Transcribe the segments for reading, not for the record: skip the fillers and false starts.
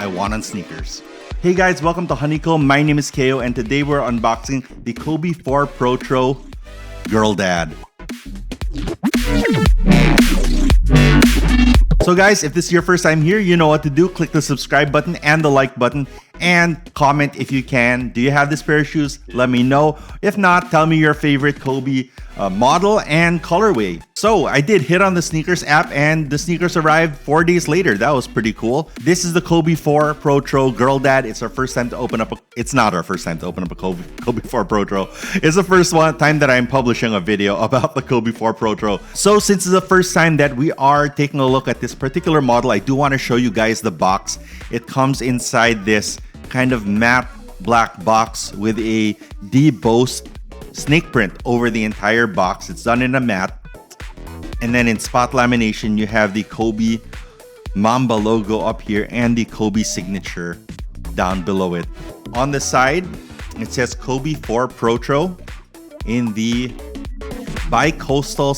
I want on sneakers. Hey guys, welcome to Honeycomb. My name is KO and today we're unboxing the Kobe 4 Protro Girl Dad. So guys, if this is your first time here, you know what to do. Click the subscribe button and the like button and comment if you can. Do you have this pair of shoes? Let me know. If not, tell me your favorite Kobe model and colorway. So I did hit on the sneakers app and the sneakers arrived 4 days later. That was pretty cool. This is the Kobe 4 Protro Girl Dad. It's our first time to open up it's not our first time to open up a Kobe 4 Protro. It's the first time that I'm publishing a video about the Kobe 4 Protro. So since it's the first time that we are taking a look at this particular model, I do want to show you guys the box. It comes inside this kind of matte black box with a debossed snake print over the entire box. It's done in a matte. And then in spot lamination, you have the Kobe Mamba logo up here and the Kobe signature down below it. On the side, it says Kobe 4 Protro in the bi-coastal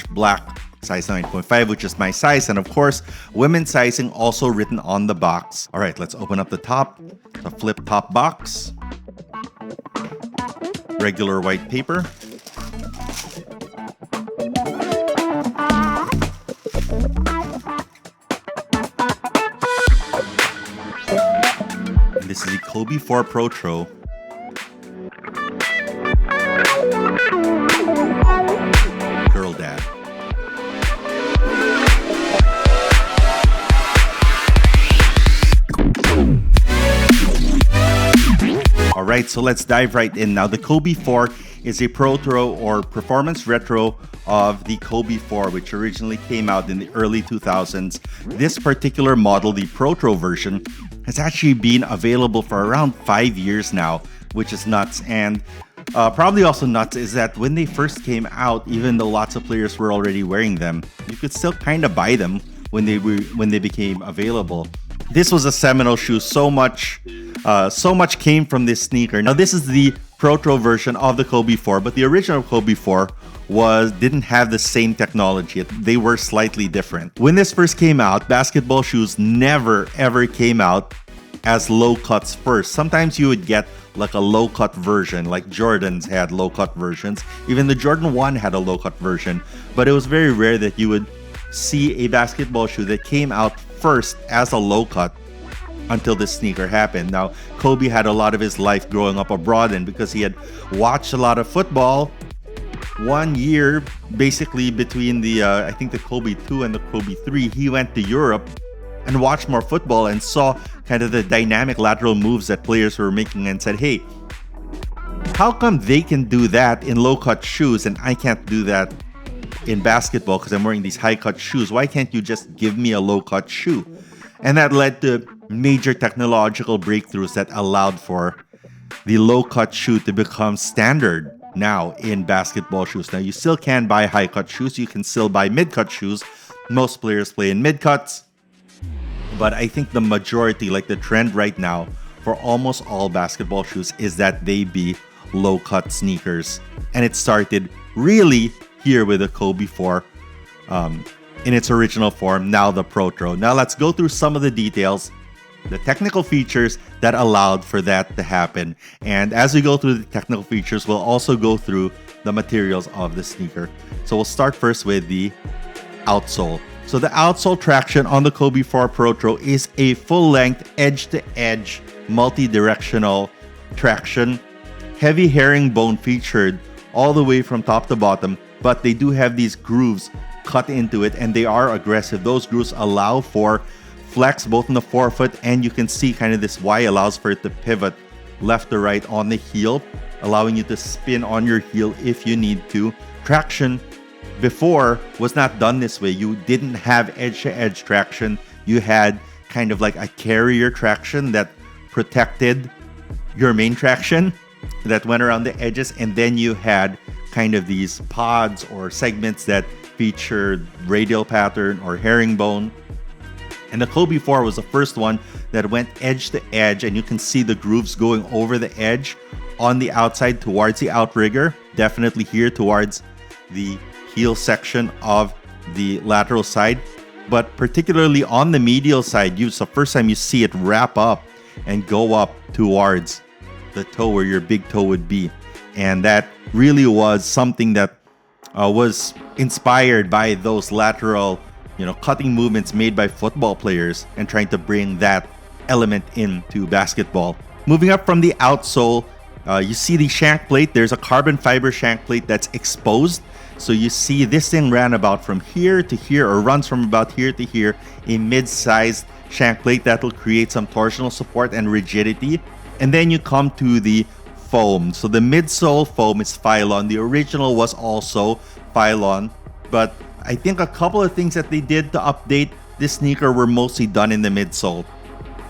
/ black size 9.5, which is my size, and of course women's sizing also written on the box. All right, let's open up the top, the flip top box. Regular white paper. And this is the Kobe 4 Protro. Girl Dad. Alright, so let's dive right in. Now, the Kobe 4 is a Protro or performance retro of the Kobe 4, which originally came out in the early 2000s. This particular model, the Protro version, has actually been available for around 5 years now, which is nuts. And probably also nuts is that when they first came out, even though lots of players were already wearing them, you could still kind of buy them when they became available. This was a seminal shoe. So much came from this sneaker. Now, this is the Protro version of the Kobe 4, but the original Kobe 4 didn't have the same technology. They were slightly different. When this first came out, basketball shoes never ever came out as low cuts first. Sometimes you would get like a low cut version, like Jordans had low cut versions. Even the Jordan 1 had a low cut version, but it was very rare that you would see a basketball shoe that came out first as a low cut until this sneaker happened. Now, Kobe had a lot of his life growing up abroad, and because he had watched a lot of football, 1 year basically between the I think the Kobe 2 and the Kobe 3, he went to Europe and watched more football and saw kind of the dynamic lateral moves that players were making and said, hey, how come they can do that in low cut shoes and I can't do that in basketball because I'm wearing these high cut shoes? Why can't you just give me a low cut shoe? And that led to major technological breakthroughs that allowed for the low cut shoe to become standard now in basketball shoes. Now, you still can buy high cut shoes. You can still buy mid cut shoes. Most players play in mid cuts. But I think the majority, like the trend right now for almost all basketball shoes, is that they be low cut sneakers. And it started really here with the Kobe 4 in its original form, now the Protro. Now let's go through some of the details, the technical features that allowed for that to happen. And as we go through the technical features, we'll also go through the materials of the sneaker. So we'll start first with the outsole. So the outsole traction on the Kobe 4 Protro is a full-length, edge-to-edge, multi-directional traction. Heavy herringbone featured all the way from top to bottom, but they do have these grooves cut into it and they are aggressive. Those grooves allow for flex both in the forefoot, and you can see kind of this Y allows for it to pivot left to right on the heel, allowing you to spin on your heel if you need to. Traction before was not done this way. You didn't have edge-to-edge traction. You had kind of like a carrier traction that protected your main traction that went around the edges, and then you had kind of these pods or segments that featured radial pattern or herringbone. And the Kobe 4 was the first one that went edge to edge, and you can see the grooves going over the edge on the outside towards the outrigger, definitely here towards the heel section of the lateral side. but particularly on the medial side, it's the first time you see it wrap up and go up towards the toe where your big toe would be. And that really was something that was inspired by those lateral, cutting movements made by football players and trying to bring that element into basketball. Moving up from the outsole, you see the shank plate. There's a carbon fiber shank plate that's exposed. So you see this thing ran about from here to here, or runs from about here to here, a mid-sized shank plate that will create some torsional support and rigidity. And then you come to the foam. So the midsole foam is Phylon. The original was also Phylon, but I think a couple of things that they did to update this sneaker were mostly done in the midsole.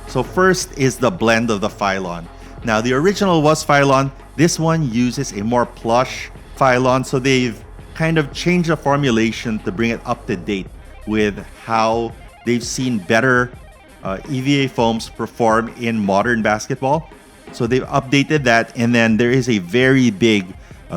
So first is the blend of the Phylon. Now the original was Phylon. This one uses a more plush Phylon, so they've kind of changed the formulation to bring it up to date with how they've seen better EVA foams perform in modern basketball. So they've updated that, and then there is a very big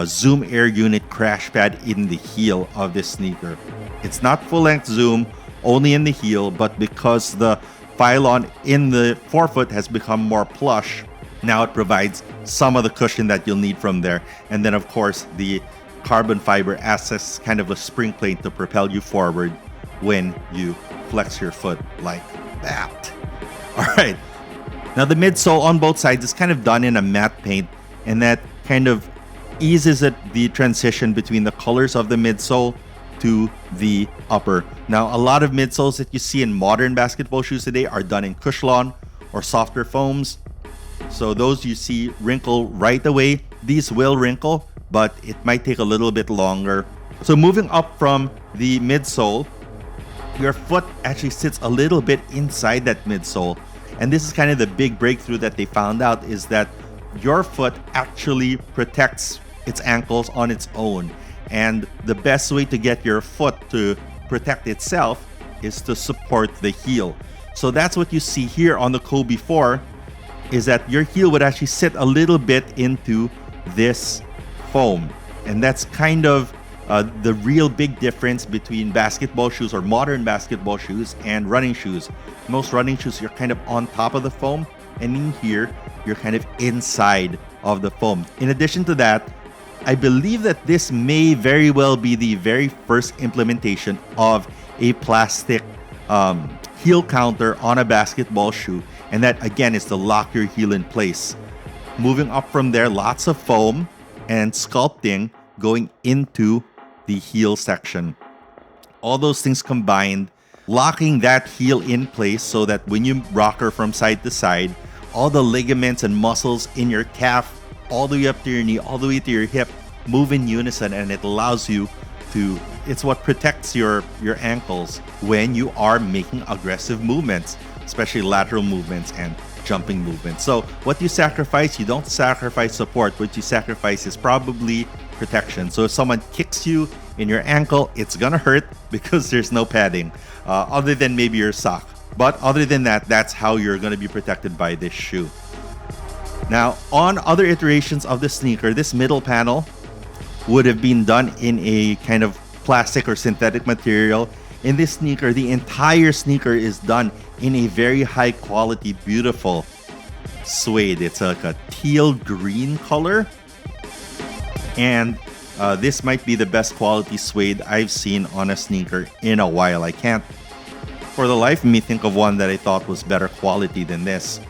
Zoom Air Unit crash pad in the heel of this sneaker. It's not full-length Zoom, only in the heel, but because the Phylon in the forefoot has become more plush, now it provides some of the cushion that you'll need from there. And then of course the carbon fiber acts as kind of a spring plate to propel you forward when you flex your foot like that. All right. Now the midsole on both sides is kind of done in a matte paint, and that kind of eases the transition between the colors of the midsole to the upper. Now a lot of midsoles that you see in modern basketball shoes today are done in Cushlon or softer foams. So those you see wrinkle right away. These will wrinkle, but it might take a little bit longer. So moving up from the midsole, your foot actually sits a little bit inside that midsole. And this is kind of the big breakthrough that they found out, is that your foot actually protects its ankles on its own. And the best way to get your foot to protect itself is to support the heel. So that's what you see here on the Kobe 4, is that your heel would actually sit a little bit into this foam. And that's kind of the real big difference between basketball shoes or modern basketball shoes and running shoes. Most running shoes, you're kind of on top of the foam, and in here, you're kind of inside of the foam. In addition to that, I believe that this may very well be the very first implementation of a plastic heel counter on a basketball shoe, and that again is to lock your heel in place. Moving up from there, lots of foam and sculpting going into the heel section. All those things combined, locking that heel in place so that when you rock her from side to side, all the ligaments and muscles in your calf, all the way up to your knee, all the way to your hip, move in unison, and it allows you to, it's what protects your ankles when you are making aggressive movements, especially lateral movements and jumping movements. So what you sacrifice, you don't sacrifice support. What you sacrifice is probably protection. So if someone kicks you in your ankle, it's gonna hurt because there's no padding, other than maybe your sock. But other than that, that's how you're gonna be protected by this shoe. Now, on other iterations of the sneaker, this middle panel would have been done in a kind of plastic or synthetic material. In this sneaker, the entire sneaker is done in a very high quality, beautiful suede. It's like a teal green color. And this might be the best quality suede I've seen on a sneaker in a while. I can't, for the life of me, think of one that I thought was better quality than this.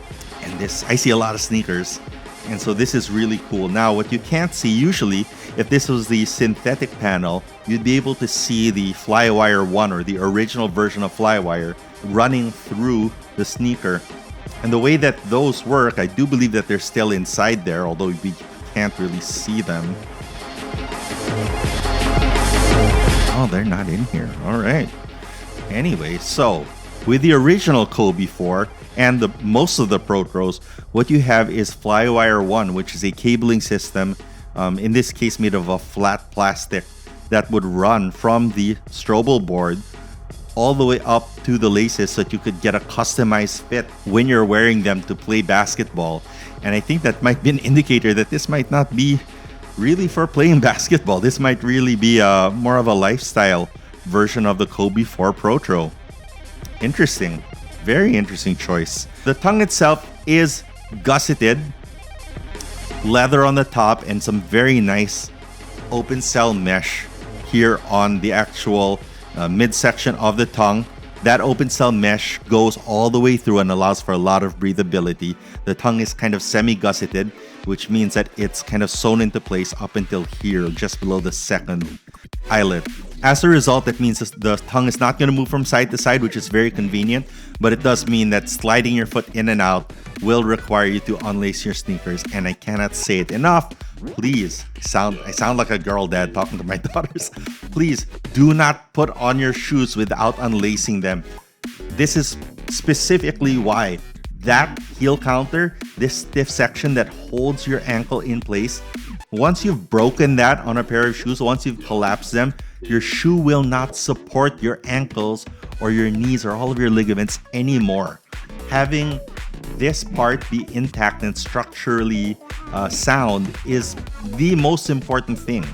And this, I see a lot of sneakers, and so this is really cool. Now, what you can't see usually, if this was the synthetic panel, you'd be able to see the Flywire 1 or the original version of Flywire running through the sneaker. And the way that those work, I do believe that they're still inside there, although we can't really see them. Oh, they're not in here. All right. Anyway, so with the original Kobe 4 and most of the Protros, what you have is Flywire 1, which is a cabling system, in this case made of a flat plastic that would run from the Strobel board all the way up to the laces so that you could get a customized fit when you're wearing them to play basketball. And I think that might be an indicator that this might not be really for playing basketball. This might really be more of a lifestyle version of the Kobe 4 Protro. Interesting. Very interesting choice. The tongue itself is gusseted, leather on the top, and some very nice open cell mesh here on the actual midsection of the tongue. That open cell mesh goes all the way through and allows for a lot of breathability. The tongue is kind of semi-gusseted, which means that it's kind of sewn into place up until here, just below the second eyelid. As a result, that means the tongue is not going to move from side to side, which is very convenient, but it does mean that sliding your foot in and out will require you to unlace your sneakers, and I cannot say it enough. Please, I sound like a girl dad talking to my daughters. Please do not put on your shoes without unlacing them. This is specifically why that heel counter, this stiff section that holds your ankle in place, once you've broken that on a pair of shoes, once you've collapsed them, your shoe will not support your ankles or your knees or all of your ligaments anymore. Having this part be intact and structurally sound is the most important thing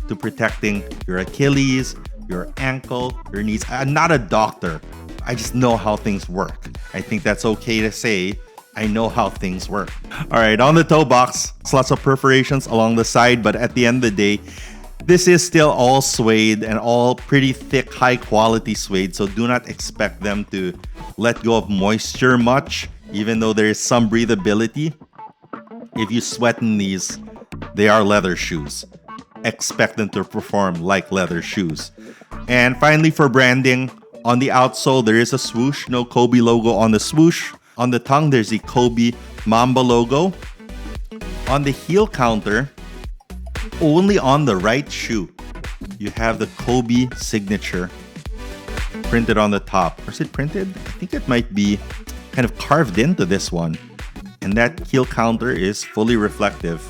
to protecting your Achilles, your ankle, your knees. I'm not a doctor. I just know how things work. I think that's okay to say. I know how things work. All right, on the toe box, it's lots of perforations along the side, but at the end of the day, this is still all suede and all pretty thick, high quality suede, so do not expect them to let go of moisture much, even though there is some breathability. If you sweat in these, they are leather shoes. Expect them to perform like leather shoes. And finally, for branding, on the outsole, there is a swoosh, no Kobe logo on the swoosh. On the tongue, there's the Kobe Mamba logo. On the heel counter, only on the right shoe, you have the Kobe signature printed on the top. Or is it printed? I think it might be kind of carved into this one. And that heel counter is fully reflective.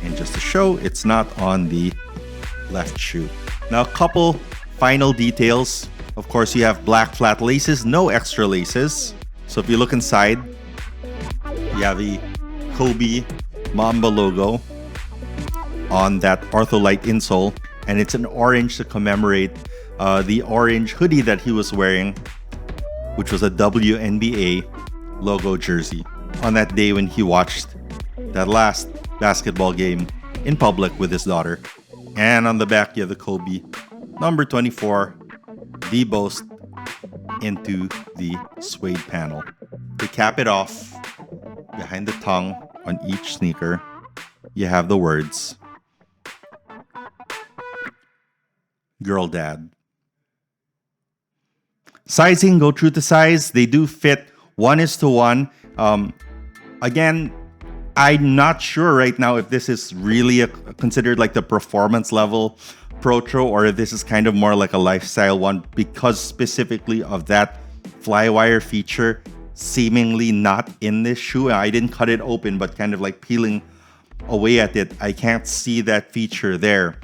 And just to show, it's not on the left shoe. Now, a couple final details. Of course, you have black flat laces, no extra laces. So if you look inside, you have the Kobe Mamba logo on that Ortholite insole, and it's an orange to commemorate the orange hoodie that he was wearing, which was a WNBA logo jersey on that day when he watched that last basketball game in public with his daughter. And on the back, you have the Kobe number 24, the boast, into the suede panel. To cap it off, behind the tongue on each sneaker, you have the words Girl Dad. Sizing, go true to size. They do fit 1:1. Again, I'm not sure right now if this is really considered like the performance level Protro or if this is kind of more like a lifestyle one, because specifically of that flywire feature seemingly not in this shoe. I didn't cut it open, but kind of like peeling away at it, I can't see that feature there.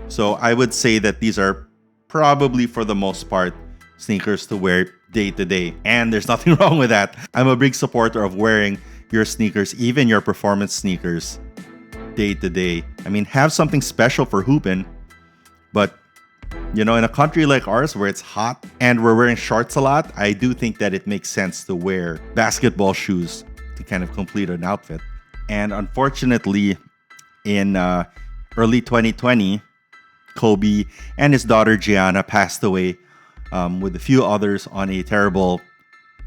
So I would say that these are probably, for the most part, sneakers to wear day to day. And there's nothing wrong with that. I'm a big supporter of wearing your sneakers, even your performance sneakers, day to day. I mean, have something special for hooping. But, you know, in a country like ours where it's hot and we're wearing shorts a lot, I do think that it makes sense to wear basketball shoes to kind of complete an outfit. And unfortunately, in early 2020, Kobe and his daughter Gianna passed away with a few others on a terrible,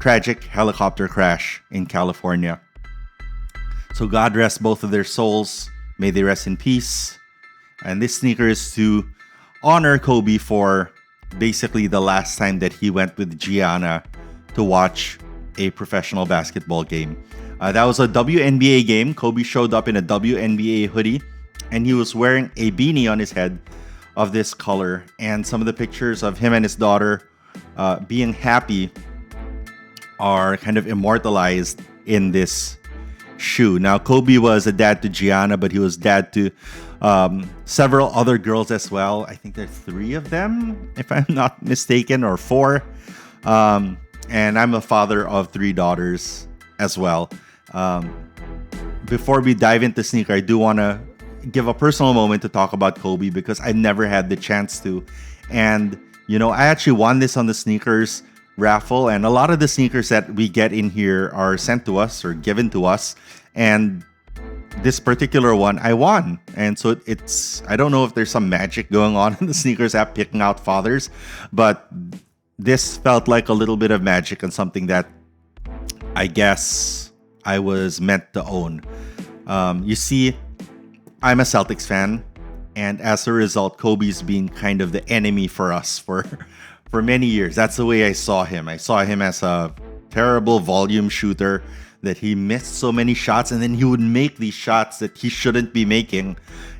tragic helicopter crash in California. So God rest both of their souls. May they rest in peace. And this sneaker is to honor Kobe for basically the last time that he went with Gianna to watch a professional basketball game. That was a WNBA game. Kobe showed up in a WNBA hoodie, and he was wearing a beanie on his head of this color. And some of the pictures of him and his daughter being happy are kind of immortalized in this shoe. Now, Kobe was a dad to Gianna, but he was dad to several other girls as well. I think there's 3 of them, if I'm not mistaken, or 4. And I'm a father of 3 daughters as well. Before we dive into sneaker, I do want to give a personal moment to talk about Kobe because I've never had the chance to. And, you know, I actually won this on the sneakers raffle, and a lot of the sneakers that we get in here are sent to us or given to us. And this particular one I won. And so I don't know if there's some magic going on in the sneakers app picking out fathers, but this felt like a little bit of magic and something that I guess I was meant to own. You see, I'm a Celtics fan, and as a result, Kobe's been kind of the enemy for us for many years. That's the way I saw him. I saw him as a terrible volume shooter, that he missed so many shots, and then he would make these shots that he shouldn't be making,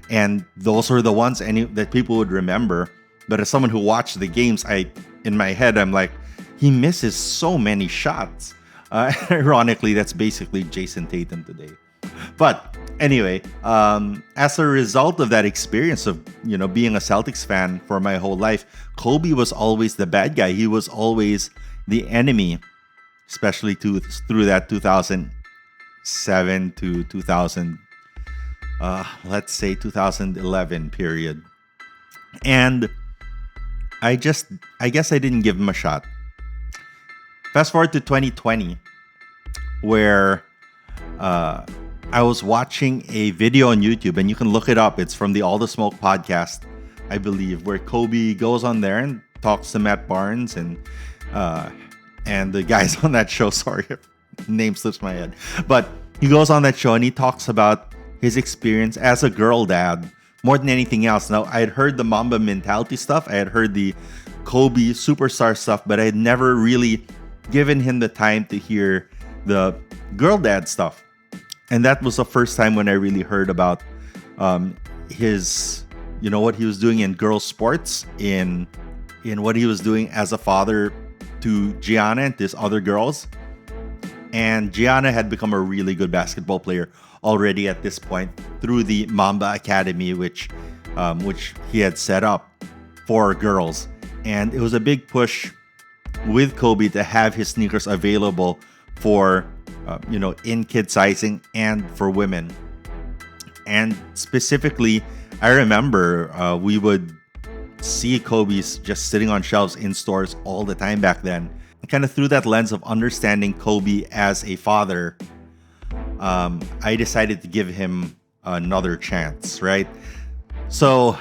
and those are the ones that people would remember. But as someone who watched the games, in my head, I'm like, he misses so many shots. Ironically, that's basically Jason Tatum today. But anyway, as a result of that experience of being a Celtics fan for my whole life, Kobe was always the bad guy. He was always the enemy, especially through that 2007 to 2011 period. And I guess I didn't give him a shot. Fast forward to 2020, where I was watching a video on YouTube, and you can look it up. It's from the All the Smoke podcast, I believe, where Kobe goes on there and talks to Matt Barnes and the guys on that show. Sorry, name slips my head. But he goes on that show and he talks about his experience as a girl dad more than anything else. Now, I had heard the Mamba mentality stuff. I had heard the Kobe superstar stuff, but I had never really given him the time to hear the girl dad stuff. And that was the first time when I really heard about his, what he was doing in girls sports, in what he was doing as a father to Gianna and his other girls. And Gianna had become a really good basketball player already at this point through the Mamba Academy, which he had set up for girls. And it was a big push with Kobe to have his sneakers available for in kid sizing and for women. And specifically, I remember we would see Kobe's just sitting on shelves in stores all the time back then. And kind of through that lens of understanding Kobe as a father, I decided to give him another chance, right? So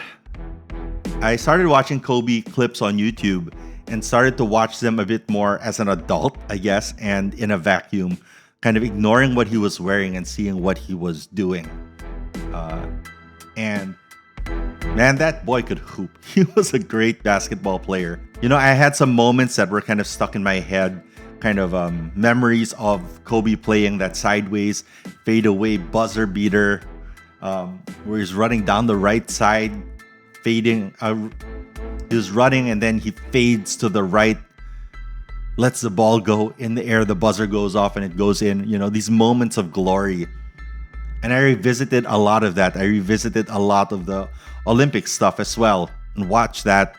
I started watching Kobe clips on YouTube and started to watch them a bit more as an adult, I guess, and in a vacuum, kind of ignoring what he was wearing and seeing what he was doing. And man, that boy could hoop. He was a great basketball player. I had some moments that were kind of stuck in my head, kind of memories of Kobe playing that sideways fadeaway buzzer beater, where he's running down the right side, fading. He was running and then he fades to the right, lets the ball go in the air, the buzzer goes off and it goes in. These moments of glory. And I revisited a lot of that. I revisited a lot of the Olympic stuff as well and watched that.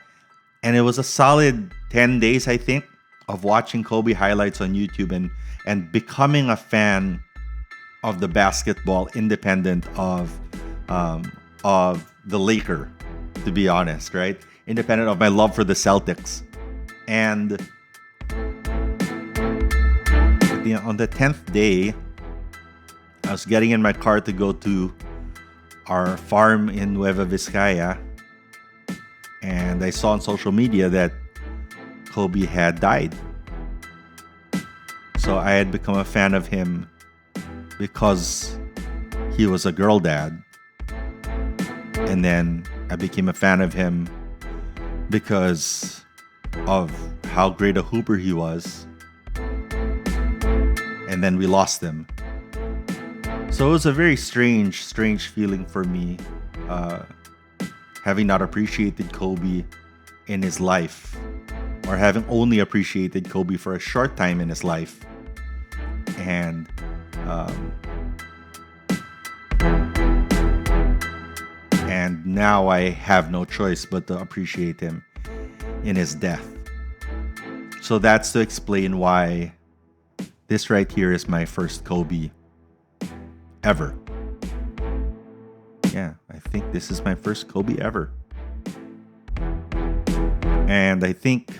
And it was a solid 10 days, I think, of watching Kobe highlights on YouTube and becoming a fan of the basketball independent of the Laker, to be honest, right? Independent of my love for the Celtics. And on the 10th day, I was getting in my car to go to our farm in Nueva Vizcaya, and I saw on social media that Kobe had died. So I had become a fan of him because he was a girl dad. And then I became a fan of him because of how great a hooper he was. And then we lost him. So it was a very strange feeling for me, having not appreciated Kobe in his life, or having only appreciated Kobe for a short time in his life. And now I have no choice but to appreciate him in his death. So that's to explain why this right here is my first Kobe ever. Yeah, I think this is my first Kobe ever. And I think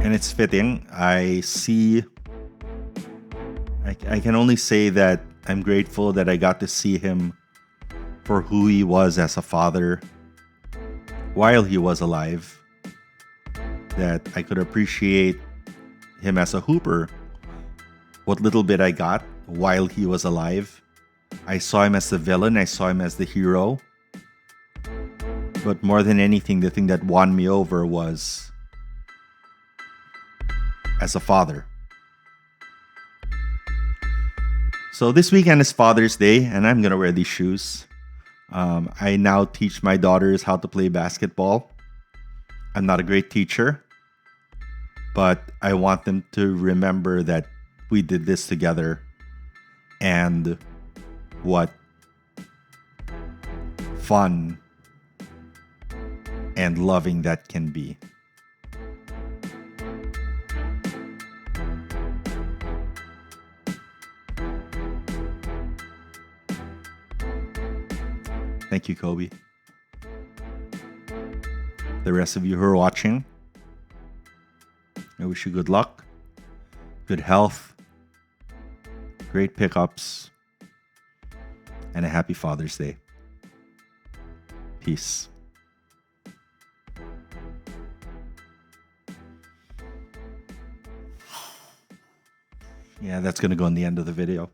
And it's fitting. I can only say that I'm grateful that I got to see him for who he was as a father while he was alive. That I could appreciate him as a hooper, what little bit I got while he was alive. I saw him as the villain, I saw him as the hero. But more than anything, the thing that won me over was as a father. So this weekend is Father's Day, and I'm gonna wear these shoes. I now teach my daughters how to play basketball. I'm not a great teacher, but I want them to remember that we did this together and what fun and loving that can be. Thank you, Kobe. The rest of you who are watching, I wish you good luck, good health, great pickups, and a happy Father's Day. Peace. Yeah, that's going to go in the end of the video.